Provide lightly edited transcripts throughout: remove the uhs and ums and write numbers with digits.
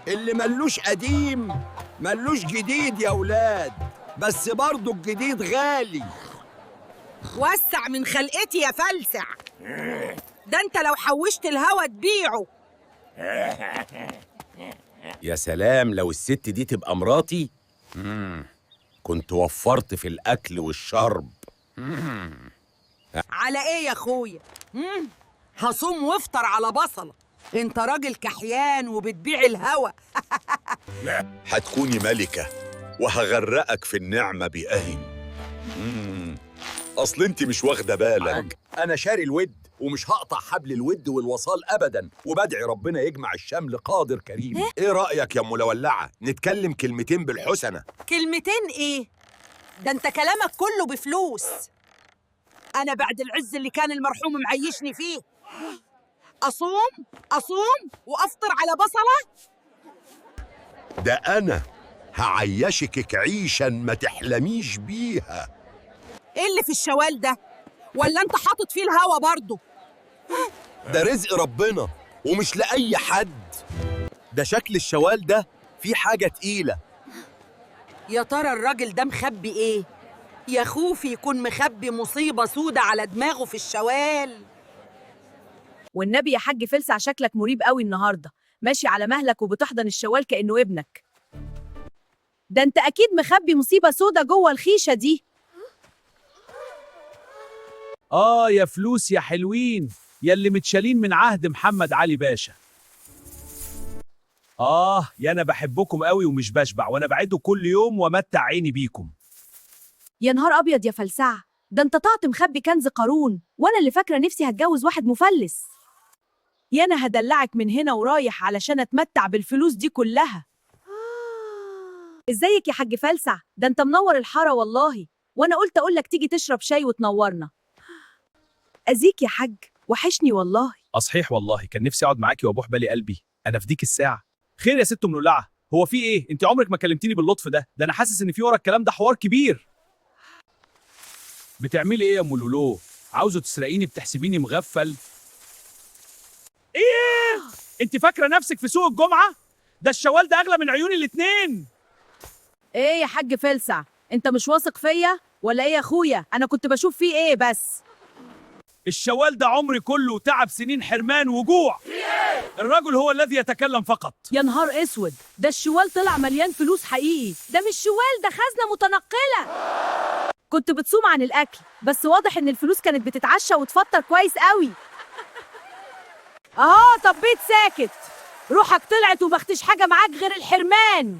اللي ملوش قديم ملوش جديد يا ولاد، بس برضه الجديد غالي. وسع من خلقتي يا فلسع، ده انت لو حوشت الهوا تبيعه. يا سلام لو الست دي تبقى مراتي، كنت وفرت في الأكل والشرب. على ايه يا اخويا؟ هصوم وافطر على بصلة. انت راجل كحيان وبتبيع الهوا. هتكوني ملكة وهغرقك في النعمة بأهل. أصل انت مش واخدة بالك، أنا شاري الود ومش هقطع حبل الود والوصال أبداً، وبدعي ربنا يجمع الشمل قادر كريم. إيه رأيك يا أم مولعة؟ نتكلم كلمتين بالحسنة. كلمتين ايه؟ ده انت كلامك كله بفلوس. انا بعد العز اللي كان المرحوم معيشني فيه اصوم وافطر على بصلة؟ ده أنا هعيشك عيشاً ما تحلميش بيها. ايه اللي في الشوال ده؟ ولا انت حاطط فيه الهوا برضه؟ ده رزق ربنا ومش لأي حد. ده شكل الشوال ده فيه حاجة تقيلة. يا ترى الراجل ده مخبي ايه؟ يا خوفي يكون مخبي مصيبة سودة على دماغه في الشوال. والنبي يا حاج فلسع شكلك مريب قوي النهارده، ماشي على مهلك وبتحضن الشوال كأنه ابنك. ده انت اكيد مخبي مصيبة سودة جوه الخيشة دي. يا فلوس يا حلوين، يلي متشالين من عهد محمد علي باشا. يا أنا بحبكم قوي ومش بشبع، وأنا بعده كل يوم ومتع عيني بيكم. يا نهار ابيض يا فلسعة، ده انت طلعت مخبي كنز قارون، وانا اللي فاكرة نفسي هتجوز واحد مفلس. يا انا هدلعك من هنا ورايح علشان اتمتع بالفلوس دي كلها. ازيك يا حاج فلسع؟ ده انت منور الحارة والله، وانا قلت اقولك تيجي تشرب شاي وتنورنا. أزيك يا حاج، وحشني والله. صحيح والله كان نفسي اقعد معاكي وابوح بالي قلبي، انا في ديك الساعه. خير يا ست مولعه، هو في ايه؟ انت عمرك ما كلمتيني باللطف ده انا حاسس ان في ورا الكلام ده حوار كبير. بتعملي ايه يا ام لولو؟ عاوزه تسرقيني؟ بتحسبيني مغفل؟ ايه؟ انت فاكره نفسك في سوق الجمعه؟ ده الشوال ده اغلى من عيوني الاتنين. ايه يا حاج فلسع، انت مش واثق فيا ولا ايه يا اخويا؟ انا كنت بشوف فيه ايه بس. الشوال ده عمري كله وتعب سنين حرمان وجوع. الرجل هو الذي يتكلم فقط. يا نهار اسود، ده الشوال طلع مليان فلوس حقيقي. ده مش شوال، ده خزنة متنقلة. كنت بتصوم عن الاكل، بس واضح ان الفلوس كانت بتتعشى وتفطر كويس قوي. طب بيت ساكت، روحك طلعت ومختش حاجة معاك غير الحرمان.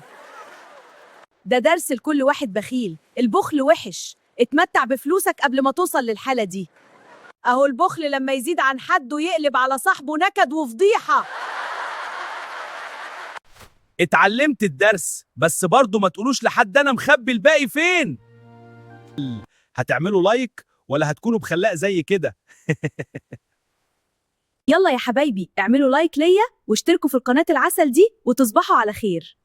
ده درس لكل واحد بخيل، البخل وحش. اتمتع بفلوسك قبل ما توصل للحالة دي. اهو البخل لما يزيد عن حده يقلب على صاحبه نكد وفضيحة. اتعلمت الدرس، بس برضه ما تقولوش لحد انا مخبي الباقي فين. هتعملوا لايك ولا هتكونوا بخلاق زي كده؟ يلا يا حبايبي اعملوا لايك ليا واشتركوا في القناة العسل دي وتصبحوا على خير.